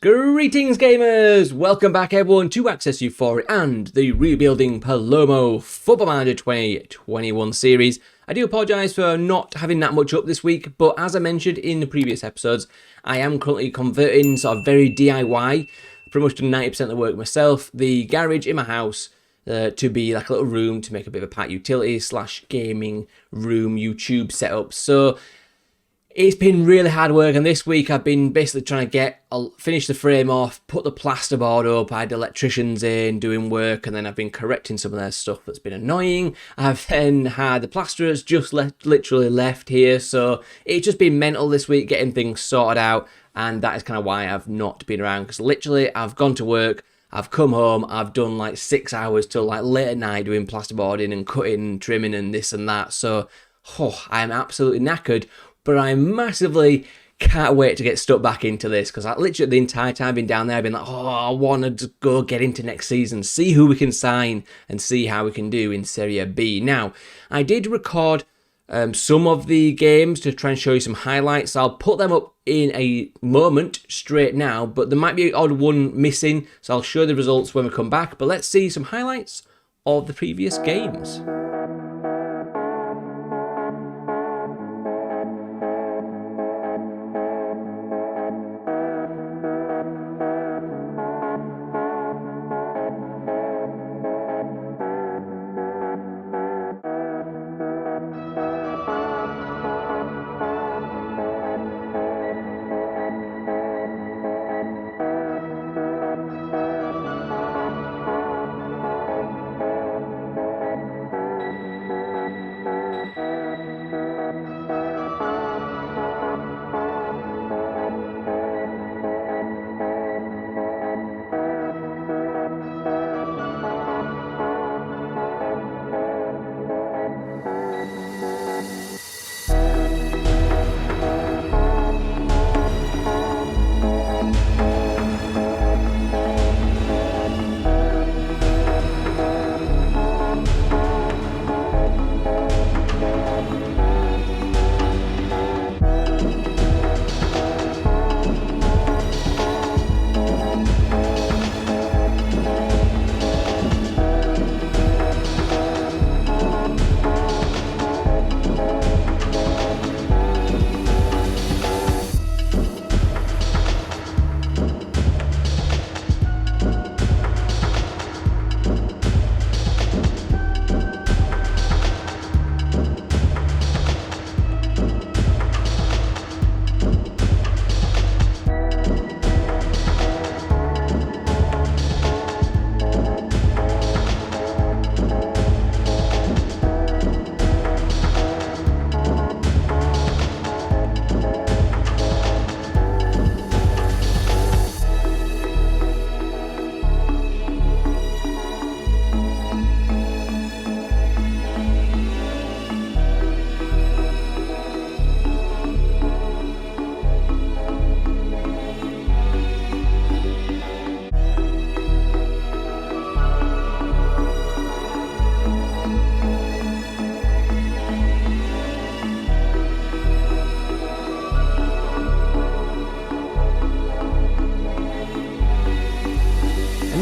Greetings gamers! Welcome back everyone to AccessEuphoria and the rebuilding Palermo Football Manager 2021 series. I do apologise for not having that much up this week, but as I mentioned in the previous episodes, I am currently converting sort of very DIY, pretty much done 90% of the work myself, the garage in my house to be like a little room to make a bit of a pat utility / gaming room YouTube setup. So it's been really hard work, and this week I've been basically trying to finish the frame off, put the plasterboard up. I had electricians in doing work, and then I've been correcting some of their stuff that's been annoying. I've then had the plasterers just literally left here, so it's just been mental this week getting things sorted out, and that is kind of why I've not been around, because literally I've gone to work, I've come home, I've done like 6 hours till like late at night doing plasterboarding and cutting and trimming and this and that, so I'm absolutely knackered. But I massively can't wait to get stuck back into this, because I literally the entire time I've been down there, I've been like, I want to just go get into next season, see who we can sign and see how we can do in Serie B. Now, I did record some of the games to try and show you some highlights. I'll put them up in a moment straight now, but there might be an odd one missing, so I'll show the results when we come back. But let's see some highlights of the previous games.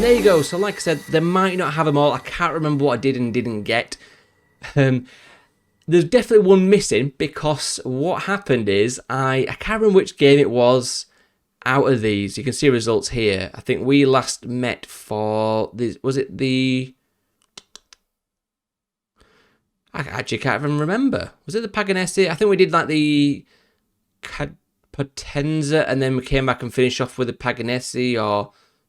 There you go. So like I said, they might not have them all. I can't remember what I did and didn't get. There's definitely one missing, because what happened is I can't remember which game it was out of these. You can see results here. I think we last met for this. Was it the? I actually can't even remember. Was it the Paganese? I think we did like the Potenza, and then we came back and finished off with the Paganese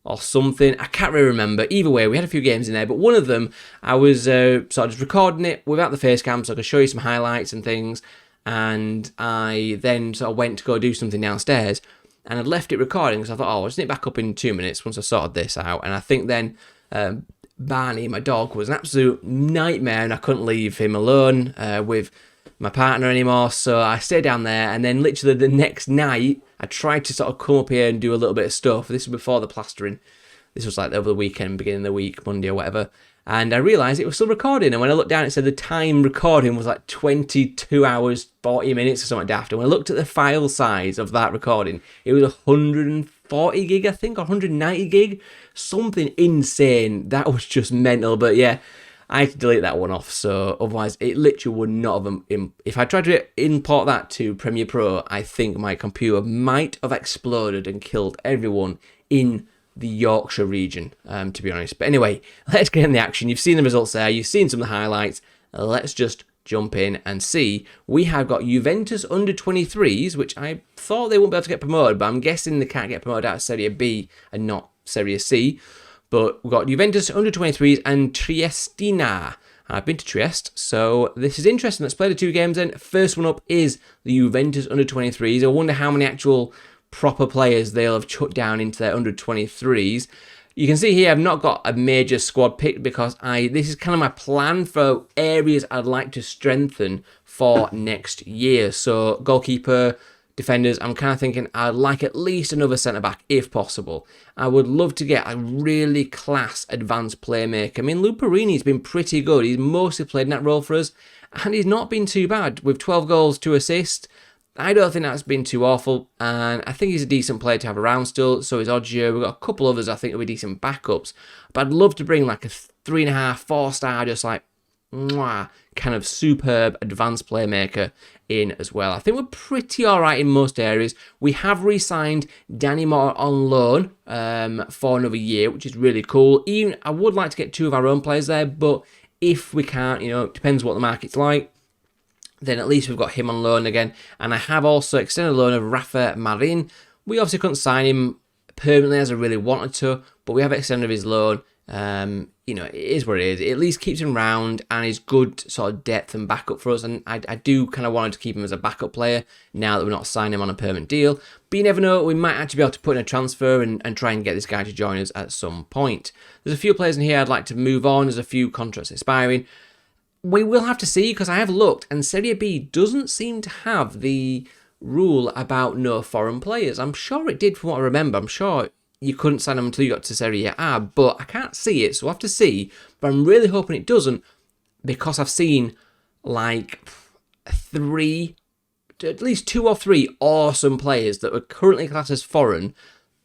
or something. I can't really remember. Either way, we had a few games in there, but one of them, I was sort of just recording it without the face cam so I could show you some highlights and things, and I then sort of went to go do something downstairs, and I'd left it recording, because I thought, I'll just nip back up in 2 minutes once I sorted this out. And I think then Barney, my dog, was an absolute nightmare, and I couldn't leave him alone with my partner anymore, so I stayed down there, and then literally the next night I tried to sort of come up here and do a little bit of stuff. This was before the plastering. This was like over the weekend, beginning of the week, Monday or whatever, and I realised it was still recording, and when I looked down it said the time recording was like 22 hours 40 minutes or something daft, and when I looked at the file size of that recording, it was 100 140 gig, I think, or 190 gig. Something insane. That was just mental. But yeah, I had to delete that one off. So otherwise, it literally would not have... If I tried to import that to Premiere Pro, I think my computer might have exploded and killed everyone in the Yorkshire region, to be honest. But anyway, let's get in the action. You've seen the results there. You've seen some of the highlights. Let's just jump in and see. We have got Juventus under-23s, which I thought they wouldn't be able to get promoted, but I'm guessing they can't get promoted out of Serie B and not Serie C. But we've got Juventus under-23s and Triestina. I've been to Trieste, so this is interesting. Let's play the two games then. First one up is the Juventus under-23s. I wonder how many actual proper players they'll have chucked down into their under-23s. You can see here I've not got a major squad picked because this is kind of my plan for areas I'd like to strengthen for next year. So goalkeeper, defenders, I'm kind of thinking I'd like at least another centre-back if possible. I would love to get a really class advanced playmaker. I mean, Luperini's been pretty good. He's mostly played in that role for us and he's not been too bad with 12 goals, 2 assists. I don't think that's been too awful, and I think he's a decent player to have around still, so is Oggio. We've got a couple others I think will be decent backups, but I'd love to bring like a 3.5, 4-star, just like, mwah, kind of superb advanced playmaker in as well. I think we're pretty alright in most areas. We have re-signed Danny Moore on loan for another year, which is really cool. Even I would like to get 2 of our own players there, but if we can't, you know, it depends what the market's like, then at least we've got him on loan again. And I have also extended a loan of Rafa Marin. We obviously couldn't sign him permanently as I really wanted to, but we have extended his loan. You know, it is what it is. It at least keeps him round and is good sort of depth and backup for us. And I do kind of want to keep him as a backup player now that we're not signing him on a permanent deal. But you never know, we might actually be able to put in a transfer and try and get this guy to join us at some point. There's a few players in here I'd like to move on. There's a few contracts expiring. We will have to see, because I have looked and Serie B doesn't seem to have the rule about no foreign players. I'm sure it did from what I remember. I'm sure you couldn't sign them until you got to Serie A, but I can't see it, so we'll have to see. But I'm really hoping it doesn't, because I've seen like at least 2 or 3 awesome players that are currently classed as foreign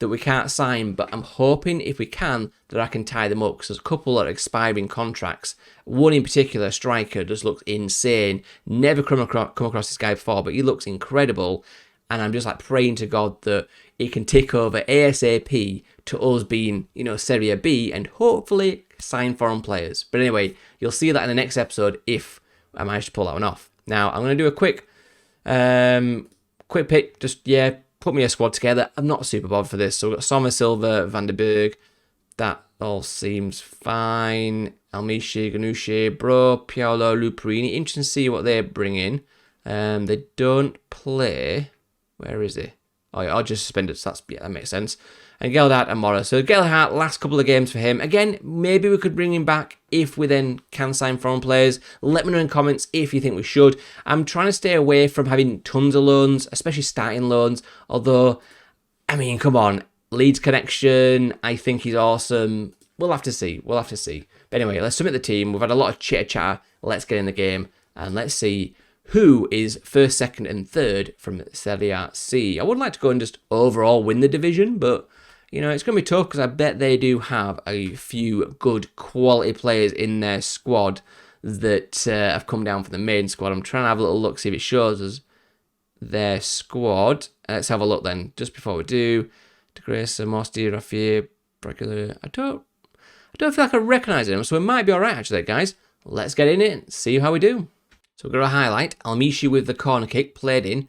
that we can't sign, but I'm hoping if we can that I can tie them up, because there's a couple that are expiring contracts. One in particular, a striker, just looks insane. Never come across this guy before, but he looks incredible, and I'm just like praying to God that it can tick over ASAP to us being, you know, Serie B and hopefully sign foreign players. But anyway, you'll see that in the next episode if I manage to pull that one off. Now I'm going to do a quick pick, just put me a squad together. I'm not super bothered for this. So we've got Sommer, Silva, Van der Berg. That all seems fine. Almishi, Ganucci, Bro, Piolo, Luperini. Interesting to see what they bring in. They don't play. Where is he? Oh, yeah, I'll just suspended. So that makes sense. And Geldart and Morris. So Geldart, last couple of games for him. Again, maybe we could bring him back if we then can sign foreign players. Let me know in comments if you think we should. I'm trying to stay away from having tons of loans, especially starting loans. Although, I mean, come on. Leeds connection, I think he's awesome. We'll have to see. But anyway, let's submit the team. We've had a lot of chitter-chatter. Let's get in the game. And let's see who is first, second, and third from Serie C. I would like to go and just overall win the division, but you know, it's going to be tough because I bet they do have a few good quality players in their squad that have come down from the main squad. I'm trying to have a little look, see if it shows us their squad. Let's have a look then, just before we do. De Grace, Mosti, Raffier, Bregular. I don't feel like I recognise them, so it might be alright actually, guys. Let's get in it and see how we do. So we're going to highlight Almishi with the corner kick, played in.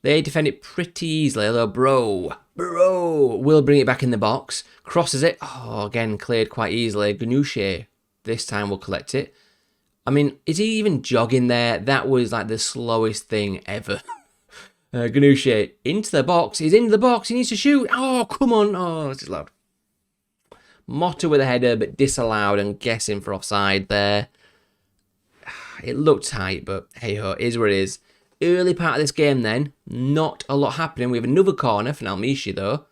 They defend it pretty easily, although Bro will bring it back in the box. Crosses it. Oh, again, cleared quite easily. Ganucci this time will collect it. I mean, is he even jogging there? That was like the slowest thing ever. Ganucci into the box. He's in the box. He needs to shoot. Oh, come on. Oh, this is loud. Motta with a header, but disallowed and guessing for offside there. It looked tight, but hey-ho, it is what it is. Early part of this game then, not a lot happening. We have another corner for Almishi though.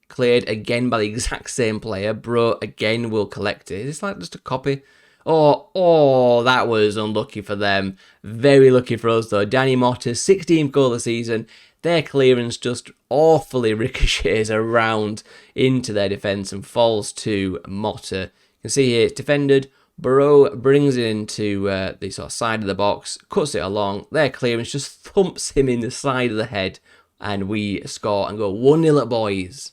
Cleared again by the exact same player. Bro again will collect it. Is this like just a copy? Oh, that was unlucky for them. Very lucky for us though. Danny Motta, 16th goal of the season. their clearance just awfully ricochets around into their defence and falls to Motta. You can see here it's defended. Barrow brings it into the sort of side of the box, cuts it along. Their clearance just thumps him in the side of the head, and we score and go 1-0 at boys.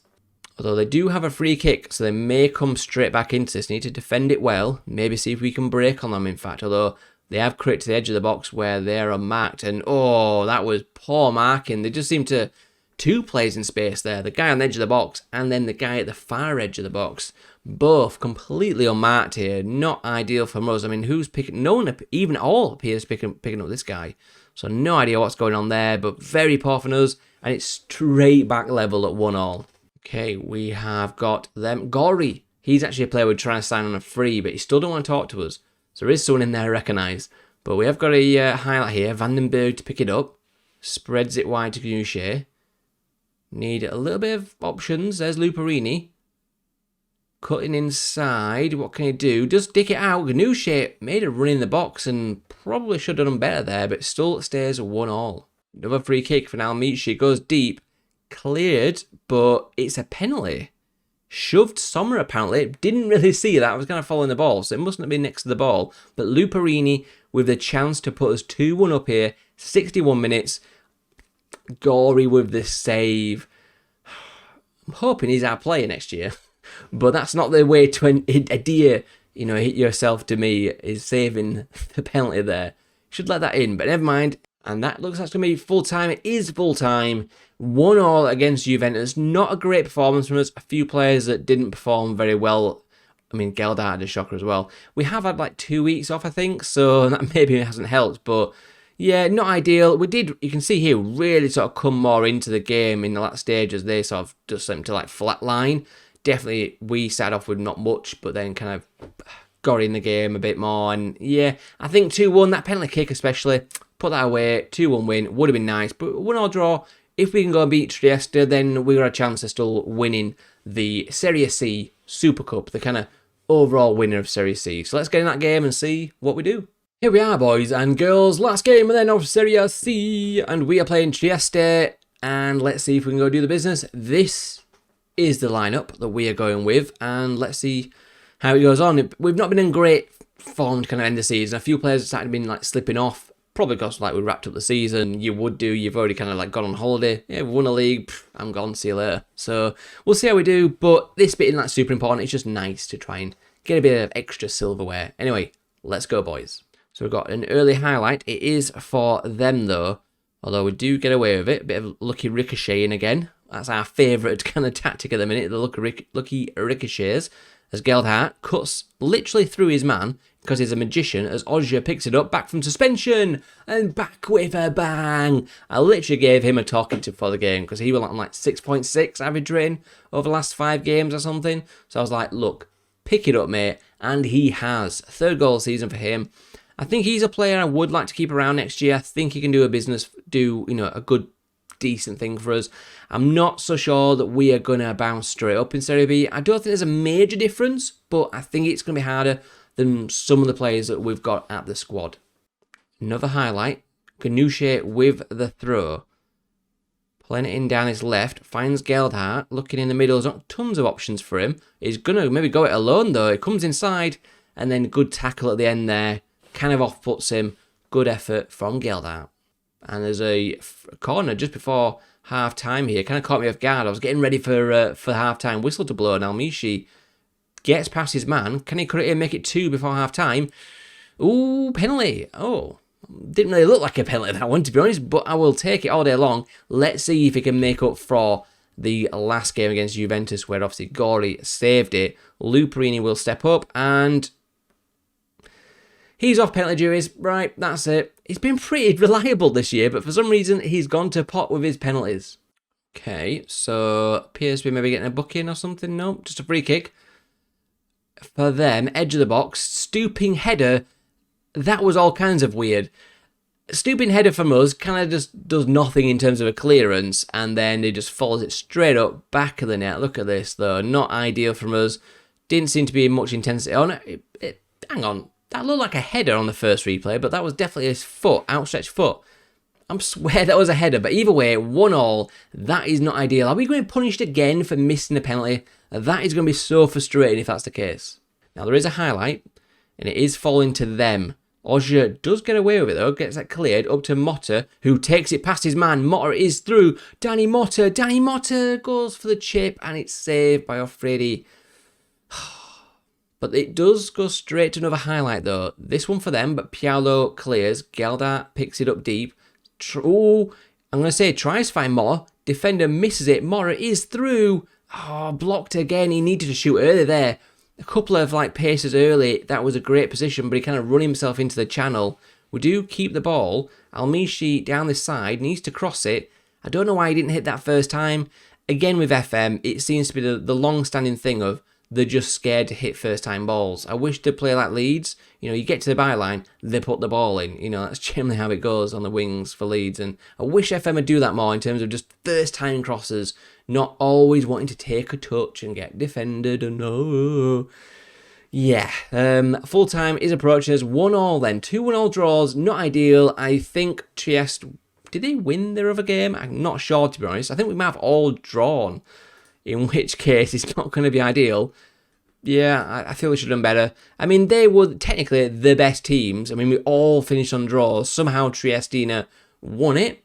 Although they do have a free kick, so they may come straight back into this. Need to defend it well. Maybe see if we can break on them, in fact. Although they have crit to the edge of the box where they're unmarked. And, oh, that was poor marking. They just seem to... Two players in space there. The guy on the edge of the box and then the guy at the far edge of the box. Both completely unmarked here. Not ideal for us. I mean, who's picking... No one even all appears picking up this guy. So no idea what's going on there. But very poor for us. And it's straight back level at 1-1. Okay, we have got them. Gory. He's actually a player we're trying to sign on a free, but he still don't want to talk to us. So there is someone in there I recognise. But we have got a highlight here. Vandenberg to pick it up. Spreads it wide to Gnouche. Need a little bit of options. There's Luperini. Cutting inside. What can he do? Just dick it out. Gnouche made a run in the box and probably should have done better there, but still stays 1-1. Another free kick for Almici. Goes deep. Cleared, but it's a penalty. Shoved Sommer apparently. Didn't really see that. I was kind of following the ball, so it mustn't have been next to the ball. But Luperini with the chance to put us 2-1 up here. 61 minutes. Gory with the save. I'm hoping he's our player next year. But that's not the way to adhere, hit yourself to me, is saving the penalty there. Should let that in, but never mind. And that looks like it's going to be full-time. It is full-time. 1-1 against Juventus. Not a great performance from us. A few players that didn't perform very well. I mean, Geldart had a shocker as well. We have had like 2 weeks off, I think, so that maybe hasn't helped. But yeah, not ideal. We did, you can see here, really sort of come more into the game in the last stages. They sort of just seem to like flatline. Definitely, we started off with not much, but then kind of got in the game a bit more. And yeah, I think 2-1, that penalty kick especially, put that away, 2-1 win, would have been nice. But 1-1 draw, if we can go and beat Trieste, then we've got a chance of still winning the Serie C Super Cup, the kind of overall winner of Serie C. So let's get in that game and see what we do. Here we are, boys and girls, last game and then of Serie C, and we are playing Trieste, and let's see if we can go do the business. This is the lineup that we are going with, and let's see how it goes on. We've not been in great form to kind of end the season. A few players have started being like slipping off, probably because like we wrapped up the season. You would do, you've already kind of like gone on holiday. Yeah, we won a league, I'm gone, see you later. So we'll see how we do, but this bit isn't like super important. It's just nice to try and get a bit of extra silverware. Anyway, let's go, boys. So we've got an early highlight. It is for them though, although we do get away with it. A bit of lucky ricocheting again. That's our favourite kind of tactic at the minute, the lucky ricochets, as Geldart cuts literally through his man because he's a magician, as Ozja picks it up back from suspension and back with a bang. I literally gave him a talking to for the game because he was on like 6.6 average rating over the last 5 games or something. So I was like, look, pick it up, mate. And he has. 3rd goal season for him. I think he's a player I would like to keep around next year. I think he can do a business, a good, decent thing for us. I'm not so sure that we are going to bounce straight up in Serie B. I don't think there's a major difference, but I think it's going to be harder than some of the players that we've got at the squad. Another highlight. Gnouche with the throw. Playing it in down his left. Finds Geldart. Looking in the middle. There's not tons of options for him. He's going to maybe go it alone though. It comes inside. And then good tackle at the end there. Kind of off-puts him. Good effort from Geldart. And there's a corner just before half-time here. Kind of caught me off guard. I was getting ready for half-time whistle to blow. And Almici gets past his man. Can he cut it in, make it 2 before half-time? Ooh, penalty. Oh, didn't really look like a penalty, that one, to be honest. But I will take it all day long. Let's see if he can make up for the last game against Juventus, where obviously Gory saved it. Luperini will step up and... he's off penalty juries. Right, that's it. He's been pretty reliable this year, but for some reason, he's gone to pot with his penalties. Okay, so appears to be maybe getting a booking or something. No, just a free kick. For them, edge of the box, stooping header. That was all kinds of weird. Stooping header from us kind of just does nothing in terms of a clearance, and then he just follows it straight up, back of the net. Look at this, though. Not ideal from us. Didn't seem to be much intensity on it. Hang on. That looked like a header on the first replay, but that was definitely his foot, outstretched foot. I swear that was a header, but either way, 1-1, that is not ideal. Are we going to be punished again for missing a penalty? That is going to be so frustrating if that's the case. Now, there is a highlight, and it is falling to them. Ogier does get away with it though, gets that cleared up to Motta, who takes it past his man. Motta is through. Danny Motta goes for the chip, and it's saved by Offredi. But it does go straight to another highlight though. This one for them, but Pialo clears. Geldart picks it up deep. I'm going to say tries to find Motta. Defender misses it. Motta is through. Oh, blocked again. He needed to shoot early there. A couple of paces early. That was a great position, but he kind of run himself into the channel. We do keep the ball. Almishi down this side needs to cross it. I don't know why he didn't hit that first time. Again with FM, it seems to be the long-standing thing of they're just scared to hit first-time balls. I wish they'd play like Leeds. You get to the byline, they put the ball in. That's generally how it goes on the wings for Leeds. And I wish FM would do that more in terms of just first-time crosses, not always wanting to take a touch and get defended. And full-time is approaching us. 1-1 then. 2-1 draws, not ideal. I think Trieste, did they win their other game? I'm not sure, to be honest. I think we might have all drawn, in which case it's not going to be ideal. Yeah, I feel we should have done better. I mean, they were technically the best teams. I mean, we all finished on draws. Somehow Triestina won it.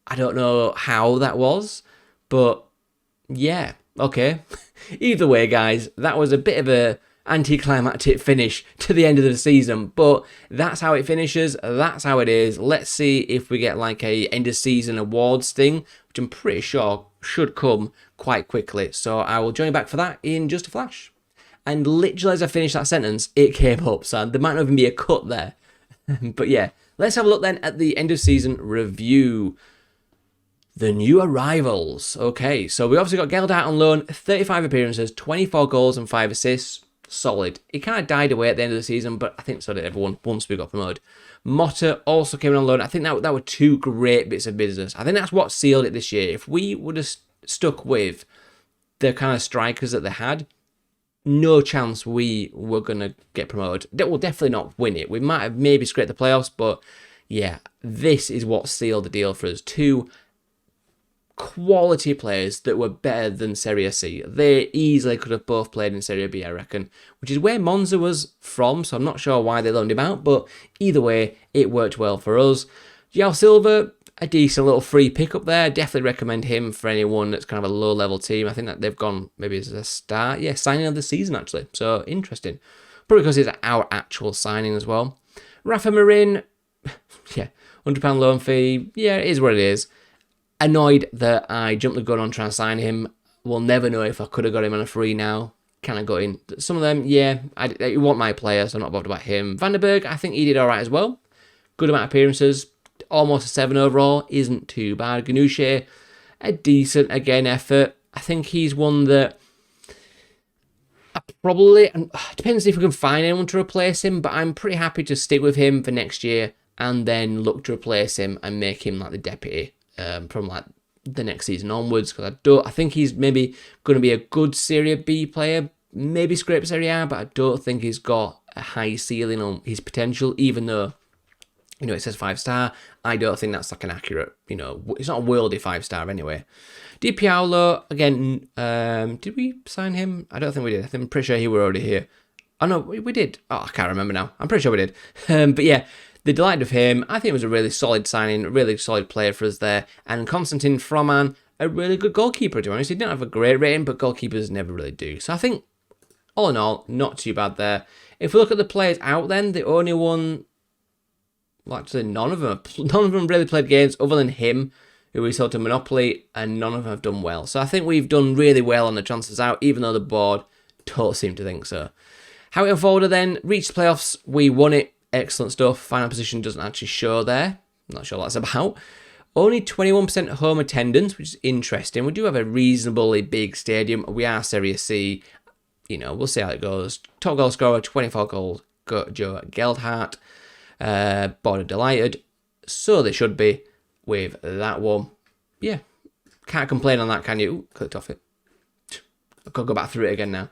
I don't know how that was, but yeah, okay. Either way, guys, that was a bit of a anticlimactic finish to the end of the season, but that's how it finishes. That's how it is. Let's see if we get a end of season awards thing, which I'm pretty sure should come quite quickly. So I will join you back for that in just a flash. And literally as I finished that sentence, it came up, so there might not even be a cut there. But yeah, let's have a look then at the end of season review. The new arrivals. Okay, so we obviously got Geldart on loan, 35 appearances, 24 goals and 5 assists. Solid. He kind of died away at the end of the season, but I think so did everyone once we got promoted. Motta also came in on loan. I think that were two great bits of business. I think that's what sealed it this year. If we would have stuck with the kind of strikers that they had, no chance we were going to get promoted. We'll definitely not win it. We might have maybe scraped the playoffs, but yeah, this is what sealed the deal for us. Two quality players that were better than Serie C. They easily could have both played in Serie B, I reckon, which is where Monza was from, so I'm not sure why they loaned him out, but either way, it worked well for us. João Silva, a decent little free pickup there. Definitely recommend him for anyone that's kind of a low-level team. I think that they've gone maybe as a start. Yeah, signing of the season, actually. So, interesting. Probably because it's our actual signing as well. Rafa Marin, yeah, £100 loan fee. Yeah, it is what it is. Annoyed that I jumped the gun on trying to sign him. We'll never know if I could have got him on a free now. Kind of got in. Some of them, yeah, I want my player, so I'm not bothered about him. Vandenberg, I think he did all right as well. Good amount of appearances. Almost a 7 overall. Isn't too bad. Ganouche, a decent, again, effort. I think he's one that I probably, depends if we can find anyone to replace him, but I'm pretty happy to stick with him for next year and then look to replace him and make him the deputy from the next season onwards, because I think he's maybe going to be a good Serie B player, maybe scrape Serie A, but I don't think he's got a high ceiling on his potential, even though, it says 5-star. I don't think that's an accurate, it's not a worldy 5-star anyway. Di Paolo, again, did we sign him? I don't think we did. I'm pretty sure he were already here. Oh no, we did. Oh, I can't remember now. I'm pretty sure we did. But yeah, the delight of him, I think it was a really solid signing, a really solid player for us there. And Konstantin Froman, a really good goalkeeper, to be honest. He didn't have a great rating, but goalkeepers never really do. So I think, all in all, not too bad there. If we look at the players out then, the only one, well, actually none of them really played games other than him, who we sold to Monopoly, and none of them have done well. So I think we've done really well on the transfers out, even though the board don't seem to think so. How it unfolded then, reached the playoffs, we won it. Excellent stuff. Final position doesn't actually show there. I'm not sure what that's about. Only 21% home attendance, which is interesting. We do have a reasonably big stadium. We are Serie C. We'll see how it goes. Top goal scorer, 24 goals, Joe Geldart. Board are delighted. So they should be with that one. Yeah. Can't complain on that, can you? Ooh, clicked off it. I've got to go back through it again now.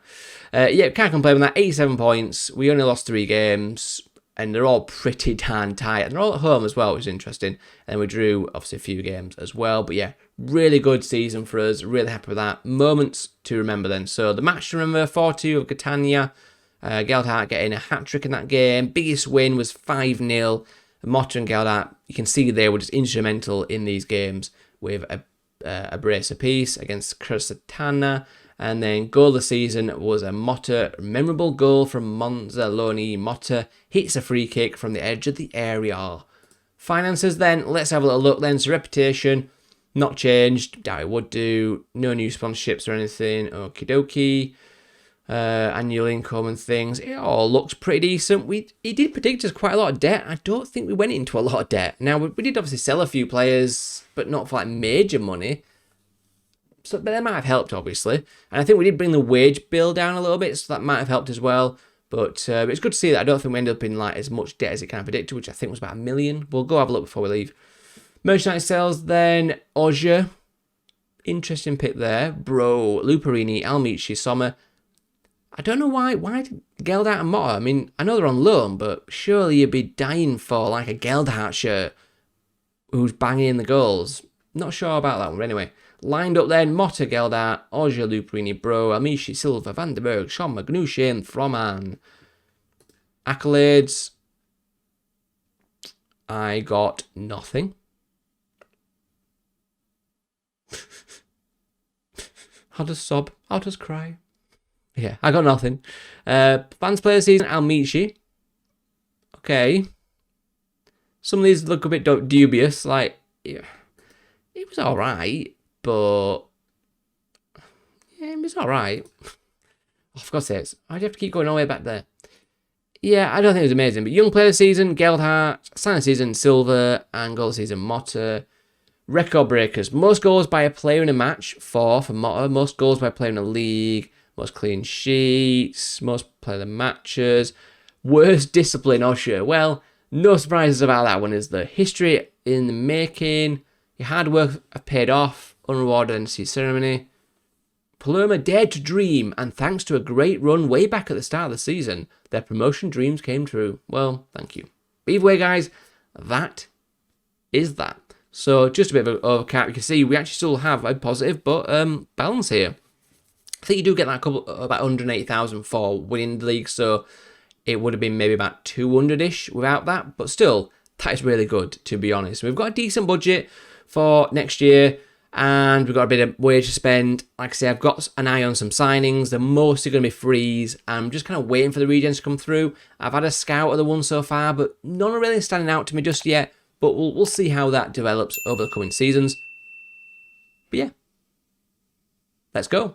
Yeah, can't complain on that. 87 points. We only lost 3 games. and they're all pretty darn tight, and they're all at home as well, which is interesting. And we drew obviously a few games as well, but yeah, really good season for us. Really happy with that. Moments to remember then. So the match to remember: 4-2 of Catania. Geldhart getting a hat trick in that game. Biggest win was 5-0. Motta and Geldhart, you can see they were just instrumental in these games with a brace apiece against Triestina. And then goal of the season was a Motta memorable goal from Monzaloni. Motta hits a free kick from the edge of the area. Finances then, let's have a little look then. So reputation, not changed. Doubt it would do. No new sponsorships or anything. Okie dokie. Annual income and things. It all looks pretty decent. He did predict us quite a lot of debt. I don't think we went into a lot of debt. Now, we did obviously sell a few players, but not for like major money. So, but that might have helped, obviously. And I think we did bring the wage bill down a little bit, so that might have helped as well. But it's good to see that. I don't think we ended up in like as much debt as it kind of predicted, which I think was about $1 million. We'll go have a look before we leave. Merchandise sales then. Oja. Interesting pick there. Bro. Luperini, Almici, Sommer. I don't know why did Geldhart and Motta? I mean, I know they're on loan, but surely you'd be dying for like a Geldhart shirt who's banging in the goals. Not sure about that one, but anyway. Lined up then, Motta, Geldhart, Oja, Luperini, Bro, Amici, Silva, Van den Berg, Sean Magnushin, Froman. Accolades. I got nothing. I'll just sob. I'll just cry. Yeah, I got nothing. Fans player season, Almici. Okay. Some of these look a bit dubious. Like, yeah, it was alright. But yeah, it was alright. Oh, for God's sakes, I'd have to keep going all the way back there. Yeah, I don't think it was amazing. But young player season, Geldhart. Sign season, Silva. And goal season, Motta. Record breakers. Most goals by a player in a match, 4 for Motta. Most goals by a player in a league. Most clean sheets. Most player of the matches. Worst discipline, Osher. Well, no surprises about that one, is there? History in the making. Your hard work have paid off. Unrewarded NC ceremony. Palermo dared to dream, and thanks to a great run way back at the start of the season, their promotion dreams came true. Well, thank you. But either way, guys, that is that. So just a bit of an overcap. You can see we actually still have a positive but balance here. I think you do get that about 180,000 for winning the league, so it would have been maybe about 200-ish without that. But still, that is really good, to be honest. We've got a decent budget for next year. And we've got a bit of wage to spend. Like I say, I've got an eye on some signings. They're mostly going to be frees. I'm just kind of waiting for the regens to come through. I've had a scout of the one so far, but none are really standing out to me just yet. But we'll see how that develops over the coming seasons. But yeah, let's go.